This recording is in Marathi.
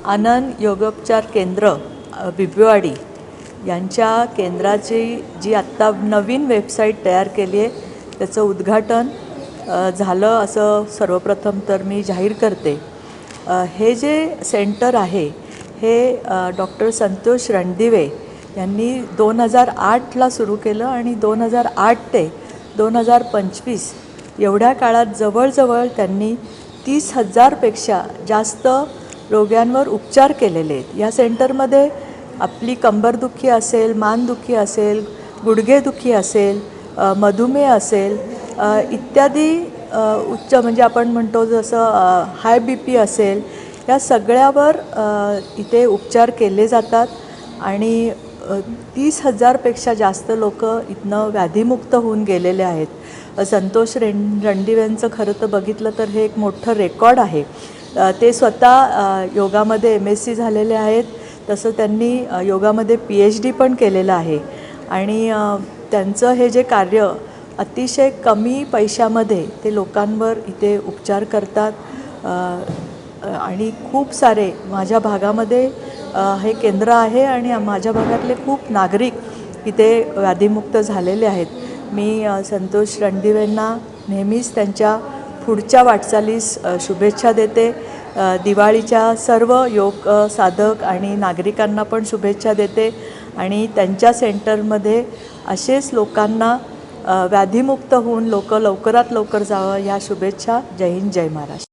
आनंद योगोपचार केंद्र बिबवेवाडी यांच्या केंद्राची जी आत्ता नवीन वेबसाईट तयार केली आहे त्याचं उद्घाटन झालं असं सर्वप्रथम तर मी जाहीर करते। हे जे सेंटर आहे हे डॉक्टर संतोष रणदिवे यांनी 2008ला सुरू केलं आणि 2008 ते 2025 एवढ्या काळात जवळजवळ त्यांनी 30,000 पेक्षा जास्त रोग्यांवर उपचार केलेले आहेत। या सेंटरमध्ये आपली कंबरदुखी असेल, मानदुखी असेल, गुडघेदुखी असेल, मधुमेह असेल इत्यादी उच्च म्हणजे आपण म्हणतो जसं हाय BP असेल, या सगळ्यावर इथे उपचार केले जातात आणि 30,000 पेक्षा जास्त लोक इथनं व्याधीमुक्त होऊन गेलेले आहेत। संतोष रणदिवेंचं खरं तर बघितलं तर हे एक मोठं रेकॉर्ड आहे। ते स्वतः योगामध्ये MSc झालेले आहेत, तसं त्यांनी योगामध्ये PhD पण केलेलं आहे आणि त्यांचं हे जे कार्य अतिशय कमी पैशामध्ये ते लोकांवर इथे उपचार करतात आणि खूप सारे माझ्या भागामध्ये हे केंद्र आहे आणि माझ्या भागातले खूप नागरिक इथे व्याधीमुक्त झालेले आहेत। मी संतोष रणदिवेंना नेहमीच त्यांच्या पुढच्या वाटचालीस शुभेच्छा देते। दिवाळीच्या सर्व योग साधक आणि नागरिकांना पण शुभेच्छा देते आणि त्यांच्या सेंटरमध्ये असेच लोकांना व्याधीमुक्त होऊन लोक लवकरात लवकर जावं ह्या शुभेच्छा। जय हिंद, जय महाराष्ट्र।